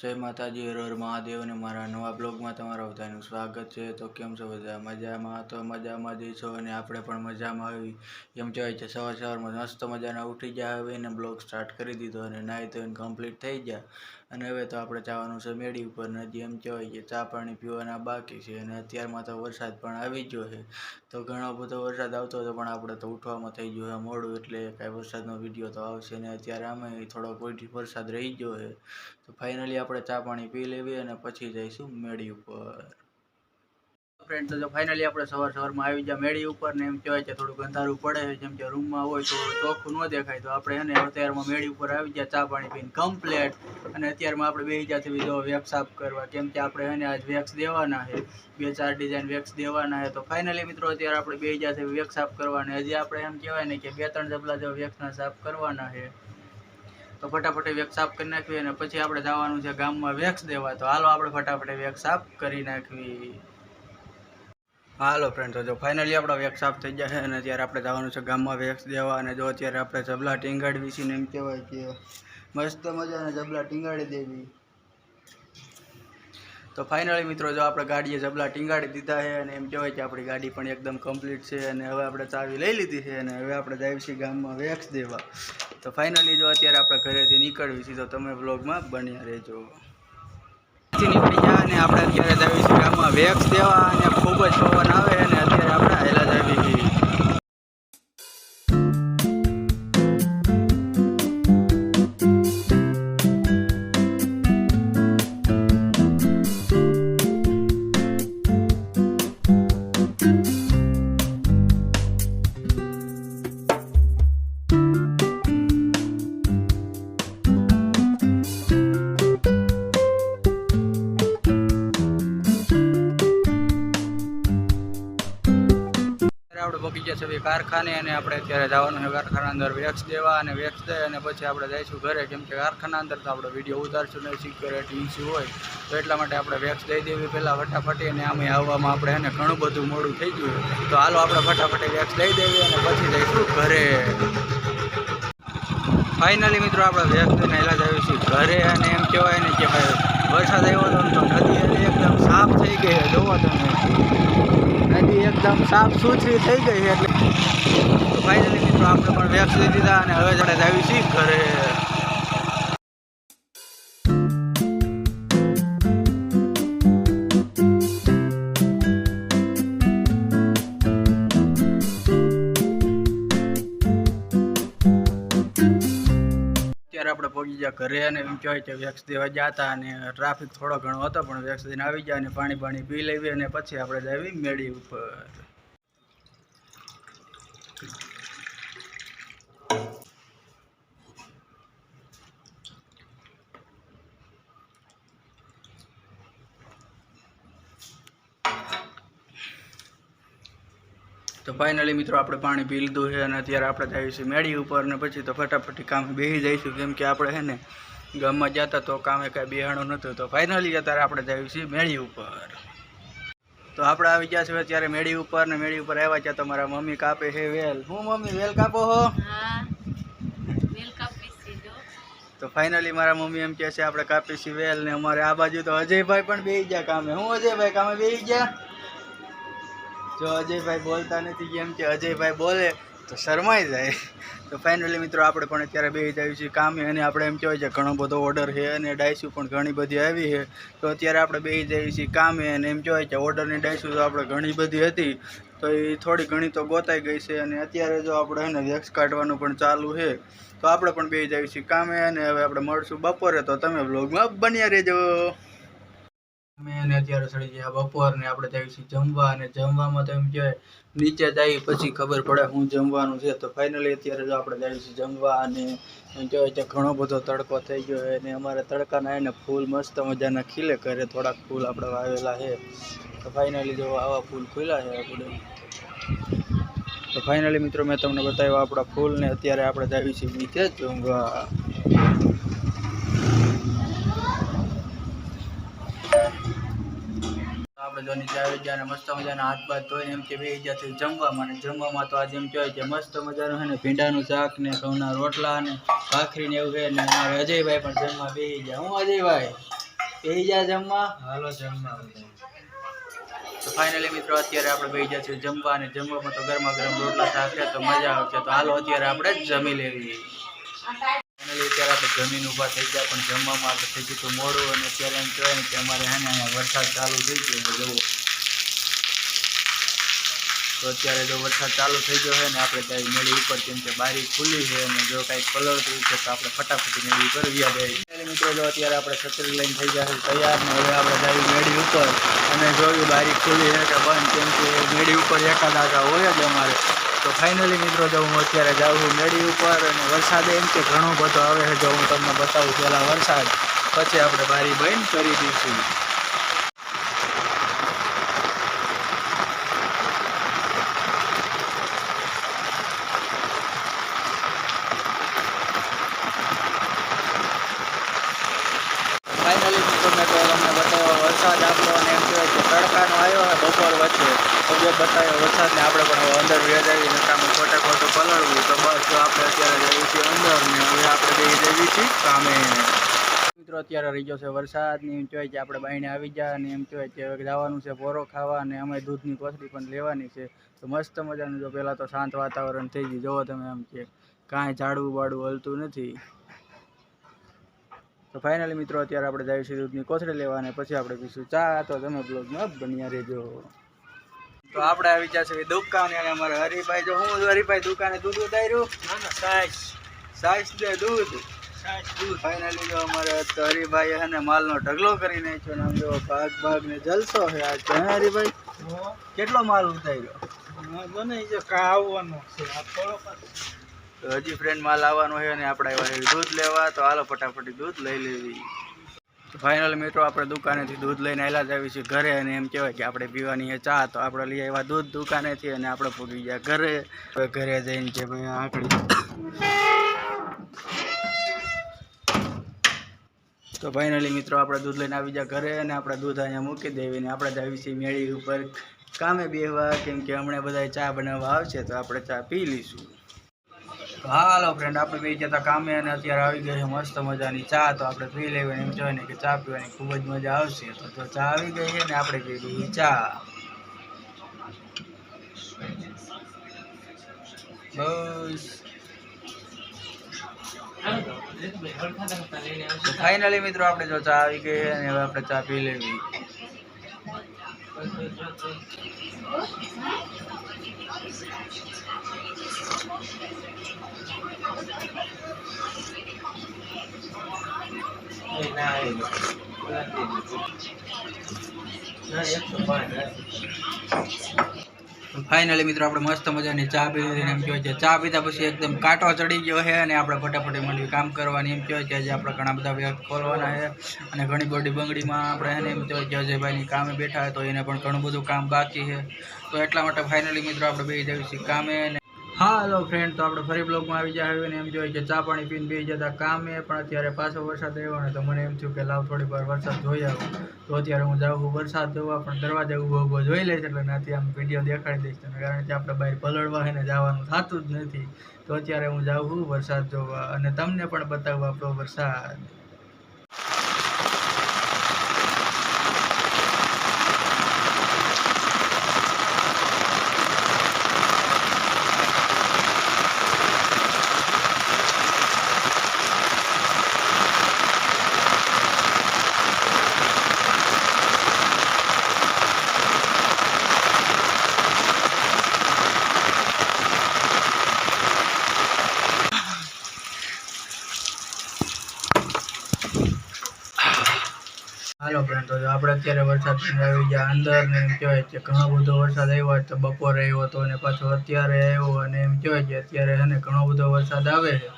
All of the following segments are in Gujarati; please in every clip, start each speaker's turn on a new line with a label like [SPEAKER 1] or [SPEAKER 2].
[SPEAKER 1] जय माताजी हर हर महादेव ने मारा नवा ब्लॉग में तमारा बधाનું स्वागत है। तो केम छो बधा मजामां? तो मजामां ज छो अने आपणे पण मजामां आवी एम कहेवाय छे। सवार सवारमां मस्त मजाना उठी गया हवे ने ब्लॉग स्टार्ट करी दीधो अने नाही धोईने कम्प्लीट थई गया अने हवे तो आपणे जवानुं छे मेडी उपर ने हजी एम कहेवाय के चा पाणी पीवाना बाकी छे अने अत्यारमां तो वरसाद पण आवी गयो छे। तो घणो बधो वरसाद आवतो हतो पण आपणे तो उठवामां थई गयुं छे मोडुं એટલે કાંઈ વરસાદનો વિડીયો તો આવશે ને અત્યારે આમે થોડોક વરસાદ રહી ગયો છે। तो फाइनली આપણે ચા પાણી પી લેવી અને પછી જઈશું મેડી ઉપર। फ्रेंड तो फाइनली આપણે સવાર સવારમાં આવી ગયા મેડી ઉપર ને એમ કહેવાય કે થોડુંક અંધારું પડે જેમ કે રૂમમાં હોય તો ચોખ્ખું ન દેખાય તો આપણે એને અત્યારમાં મેડી ઉપર આવી ગયા ચા પાણી પીને કમ્પ્લીટ અને અત્યારમાં આપણે બેસી ગયા છે બીજો વેક્સ સાફ કરવા કેમ કે આપણે એને આજ વેક્સ દેવાના છે 2-4 ડિઝાઇન વેક્સ દેવાના છે। તો फाइनली મિત્રો અત્યારે આપણે બેસી ગયા છે વેક્સ સાફ કરવા અને હજી આપણે એમ કહેવાય ને કે 2-3 જબલા જેવા વેક્સના સાફ કરવાના છે। तो फटाफट वेक्स साफ कर नाखवी अने पछी आपणे जवानुं छे गाममां वेक्स देवा। तो हालो आपणे फटाफट वेक्स साफ करी नाखवी। हालो फ्रेंड तो जो फाइनली आपणा वेक्स साफ थई गया छे अने त्यारे आपणे जवानुं छे गाममां वेक्स देवा अने जो अत्यारे आपणे जबला टींगाडवी छे ने एम कहेवाय के मस्त मजाना जबला टींगाडी देवी। तो फाइनली मित्रों जो आपणे गाड़ीए जबला टींगाड़ी दीधा है अने एम कहेवाय के आपणी गाड़ी पण एकदम कम्प्लीट छे अने हवे आपणे चावी लई लीधी छे अने हवे आपणे जावी छीए गाममां वेक्स देवा। तो फाइनली जो अत्यारे आपणे घरेथी निकळवी छीए तो तमे व्लॉगमां बन्या रहेजो। निकળી ગયા અને આપણે અત્યારે જાવી છીએ ગામમાં વેક્સ દેવા અને ખૂબ જ પવન આવે અને અત્યારે આપણે હાઈલા જાવી છીએ। આપણે પહોંચી ગયા છે કારખાને અને આપણે અત્યારે જવાનું છે કારખાના અંદર વેક્સ દેવા અને વેક્સ દઈ અને પછી આપણે જઈશું ઘરે કેમ કે કારખાના અંદર તો આપણે વિડીયો ઉતારશું નહીં સિક્યોરિટી ઇસ્યુ હોય તો એટલા માટે આપણે વેક્સ દઈ દેવી પહેલાં ફટાફટી અને આમે આવવામાં આપણે એને ઘણું બધું મોડું થઈ ગયું તો હાલો આપણે ફટાફટી વેક્સ દઈ દેવી અને પછી જઈશું ઘરે। फाइनली मित्रों આપણે વેક્સ દઈને હેલા જાવી છીએ ઘરે અને એમ કહેવાય ને કે ભાઈ વરસાદ આવ્યો તો નદી એકદમ સાફ થઈ ગઈ છે। જોવો તમે नदी एकदम साफ सुथरी थी गई है। तो फाइनली मित्रों आपणे पण वेक्स लई दीधा अने हवे जणे जावी छी घरे। અત્યારે આપણે પહોંચી ગયા ઘરે અને એમ કહેવાય કે વેક્સ દેવા ગયા હતા અને ટ્રાફિક થોડો ઘણો હતો પણ વેક્સ દઈને આવી ગયા અને પાણી પાણી પી લેવી અને પછી આપણે જાવી મેડી ઉપર। तो फाइनली मित्रों आपणे पाणी पी लीधुं है अने अत्यारे आपणे जावी छीए मेडी उपर ने पछी तो फटाफट कामे बेही जईशुं केम के आपणे है ने गाममां जता तो कामे कांई बेहाणुं नहोतुं। तो फाइनली अत्यारे आपणे जावी छीए मेडी उपर। तो आपणे आवी गया छे अत्यारे मेडी उपर ने मेडी उपर आव्या छे तो मारा मम्मी कापे छे वेल। हुं मम्मी वेल कापो हो? हां वेल कापी छे जो। तो फाइनली मारा मम्मी एम कहे छे आपणे कापी छे वेल ने अमारे आ बाजू तो अजय भाई पण बेही गया कामे। हुं अजय भाई कामे बेही गया? जो अजय भाई बोलता नहीं केम के अजय भाई बोले तो शरमाई जाए। तो फाइनली मित्रों आपणे पण अत्यारे बेही जावी छीए कामे अने आपणे एम कहेवाय के घणो बधो ऑर्डर है अने डायसू पण घणी बधी आवी है। तो अत्यारे आपणे बेही जावी छीए कामे अने एम कहेवाय के ऑर्डरनी डायसू तो आपणे घणी बधी हती तो ए थोड़ी घणी तो गोताई गई छे अने अत्यारे जो आपणे हेने वेक्स काढवानुं पण चालू है। तो आपणे पण बेही जावी छीए कामे अने हवे आपणे मळशुं बपोरे। तो तमे व्लॉगमां बन्या रहेजो। मैं अत्यारे चढ़ी गया बपोर ने आपणे जावी छीए जमवा अने जमवामां तो एम कहेवाय नीचे जाई पछी खबर पड़े हुं जमवानुं छे। तो फाइनली अत्यारे जो आपणे जावी छीए जमवा अने एम कहेवाय के घणो बधो तड़को थई गयो छे अने अमारे तड़काना एने फूल मस्त मजाना खिले करे थोड़ा फूल आपणे वावेला छे। तो फाइनली जो आवा फूल खिल्या छे आपणे। तो फाइनली मित्रों मैं तमने बताव्या आपणा फूल ने अत्यारे आपणे जावी छीए नीचे जमवा। આપણે જો નીચે આવી ગયા અને મસ્ત મજાના હાથ બાથ ધોઈને એમ કે બેસી ગયા છે જમવામાં અને જમવામાં તો આજે એમ કહેવાય કે મસ્ત મજાનું છે ને ભીંડાનું શાક ને ઘઉંના રોટલા ને ભાખરી ને એવું છે ને અમારે અજયભાઈ પણ જમવા બેસી ગયા। હું અજયભાઈ બેહી જા જમવા.
[SPEAKER 2] હાલો જમવા.
[SPEAKER 1] તો ફાઇનલી મિત્રો અત્યારે આપણે બેહી ગયા છીએ જમવા, અને જમવામાં તો ગરમા ગરમ રોટલા શાક છે તો મજા આવશે. તો હાલો અત્યારે આપણે જમી લેવી. ફાઇનલી અત્યારે આપણે જમીન ઊભા થઈ ગયા, પણ જમવામાં આપણે થઈ ગયું મોડું, અને અત્યારે એમ કહેવાય ને કે અમારે હે ને અહીંયા વરસાદ ચાલુ થઈ ગયો જુઓ. તો અત્યારે જો વરસાદ ચાલુ થઈ ગયો છે ને આપણે ત્યાં મેળી ઉપર, કેમ કે બારી ખુલ્લી છે અને જો કાંઈક પલળતું છે તો આપણે ફટાફટ મેળી પર વ્યા જઈએ. મિત્રો જો અત્યારે આપણે છત્રી લઈને થઈ ગયા છે તૈયાર, ને હવે આપણે જઈએ મેળી ઉપર અને જોયું બારી ખુલ્લી છે કે બંધ, કેમ કે મેળી ઉપર એકાદ આખા હોય જ અમારે. તો ફાઇનલી મિત્રો જો હું અત્યારે જાઉં છું મેળી ઉપર, અને વરસાદ એમ કે ઘણો બધો આવે છે. જો હું તમને બતાવું પહેલાં વરસાદ, પછી આપણે બારી બંધ કરી દઈશું. ફાઇનલી મિત્રો મેં તો તમને બતાવ્યો વરસાદ આપણો, અને એમ કહેવાય કે તડકાનો આવ્યો હોય બપોર વચ્ચે તો જે બતાવ્યો વરસાદને આપણે પણ અંદર વ્યાજ આવી નકામું ખોટે ખોટું પલળવું. તો બસ જો આપણે અત્યારે જઈએ છીએ અંદર, ને હવે આપણે બે જઈએ છીએ કામે. મિત્રો અત્યારે રહી ગયો છે વરસાદ, ને એમ કહેવાય કે આપણે બાયણે આવી ગયા, અને એમ કહેવાય કે હવે જવાનું છે પોરો ખાવા, અને અમે દૂધની કોથળી પણ લેવાની છે. તો મસ્ત મજાનું જો પહેલાં તો શાંત વાતાવરણ થઈ ગયું. જોવો તમે એમ કે કાંઈ ઝાડવું બાડવું હલતું નથી. તો ફાઇનલી મિત્રો અત્યારે આપણે જઈએ છીએ દૂધની કોથળી લેવા, અને પછી આપણે પીશું ચા. તો તમે બ્લોગમાં બન્યા રહેજો. તો આપણે આવી ગયા છે દુકાને, અને અમારે હરિભાઈ જો હું હરિભાઈ દુકાને દૂધ ઉતાર્યું. સાઈસ દે દૂધ. ફાઇનલી જો અમારે તો હરિભાઈ હે ને માલનો ઢગલો કરી નાખ્યો, ને આમ જો ભાગ ને જલસો છે આજ તો. હે હરિભાઈ કેટલો માલ ઉતાર્યો?
[SPEAKER 2] આવવાનો છે
[SPEAKER 1] તો હજી ફ્રેન્ડ માલ આવવાનો છે, અને આપણે આવ્યા દૂધ લેવા. તો હાલો ફટાફટ દૂધ લઈ લેવી. તો ફાઇનલ મિત્રો આપણે દુકાનેથી દૂધ લઈને આવેલા જ આવી છીએ ઘરે, અને એમ કહેવાય કે આપણે પીવાની છે ચા. તો આપણે લઈ આવ્યા દૂધ દુકાનેથી, અને આપણે પૂગી ગયા ઘરે. હવે ઘરે જઈને કે ભાઈ આંકડી. તો ફાઇનલી મિત્રો આપણે દૂધ લઈને આવી ગયા ઘરે, અને આપણે દૂધ અહીંયા મૂકી દેવી, ને આપણે જ આવી છીએ મેળી ઉપર કામે બેહવા, કેમ કે હમણાં બધા ચા બનાવવા આવશે તો આપણે ચા પી લઈશું. હાલો ફ્રેન્ડ આપણે બે ગયા હતા કામે, અને અત્યારે આવી ગઈ છે મસ્ત મજાની ચા. તો આપણે પી લેવી, એમ કહેવાય ને કે ચા પીવાની ખૂબ જ મજા આવશે. તો ચા આવી ગઈ છે ને આપણે પી લઈએ ચા. બસ ફાઇનલી મિત્રો આપણે જો ચા આવી ગઈ છે, અને હવે આપણે ચા પી લેવી. ફાઇનલી મિત્રો આપણે મસ્ત મજાની ચા પી લીધી, એમ કહેવાય છે ચા પીતા પછી એકદમ કાંટો ચડી ગયો છે, અને આપણે ફટાફટ માંડી કામ કરવાની. એમ કહેવાય કે આજે આપણે ઘણા બધા વ્યક્ત ખોલવાના છે, અને ઘણી બધી બંગડીમાં આપણે એને એમ કહેવાય કે અજયભાઈની કામે બેઠા હોય તો એને પણ ઘણું બધું કામ બાકી છે. તો એટલા માટે ફાઇનલી મિત્રો આપણે બે જઈએ છીએ કામે. હા હેલો ફ્રેન્ડ, તો આપણે ફરી બ્લોગમાં આવી જાય હવે, ને એમ જોઈએ કે ચા પાણી પીને બેસી જતા કામે. પણ અત્યારે પાછો વરસાદ આવ્યો ને, તો મને એમ થયું કે લાવ થોડીક વાર વરસાદ જોઈ આવું. તો અત્યારે હું જાઉં વરસાદ જોવા, પણ દરવાજે ઊભો જોઈ લઈશ, એટલે નથી આમ વિડીયો દેખાડી દઈશ તમને, કારણ કે આપણે બહાર પલળવા છે ને જવાનું થતું જ નથી. તો અત્યારે હું જાઉં વરસાદ જોવા, અને તમને પણ બતાવું આપણો વરસાદ. હાલો ફ્રેન્ડ, તો આપણે અત્યારે વરસાદ આવી ગયા અંદર, ને એમ કહેવાય કે ઘણો બધો વરસાદ આવ્યો. તો બપોરે આવ્યો હતો, અને પાછો અત્યારે આવ્યો, અને એમ કહેવાય કે અત્યારે છે ને ઘણો બધો વરસાદ આવે છે,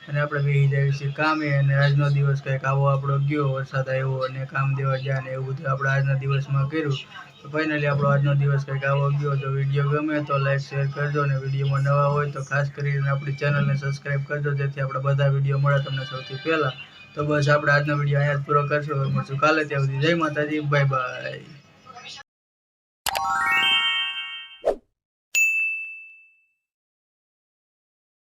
[SPEAKER 1] અને આપણે બેસી જઈએ છીએ કામે. અને આજનો દિવસ કંઈક આવો આપણો ગયો, વરસાદ આવ્યો અને કામ દેવા ગયા, ને એવું બધું આપણે આજના દિવસમાં કર્યું. તો ફાઇનલી આપણો આજનો દિવસ કંઈક આવો ગયો. જો વિડીયો ગમે તો લાઈક શેર કરજો, અને વિડીયોમાં નવા હોય તો ખાસ કરીને આપણી ચેનલને સબસ્ક્રાઈબ કરજો, જેથી આપણે બધા વિડીયો મળે તમને સૌથી પહેલાં. તો બસ આપણે આજનો વિડીયો અહીંયા જ પૂરો કરશું. મળશું કાલે, ત્યાં સુધી જય માતાજી, બાય બાય.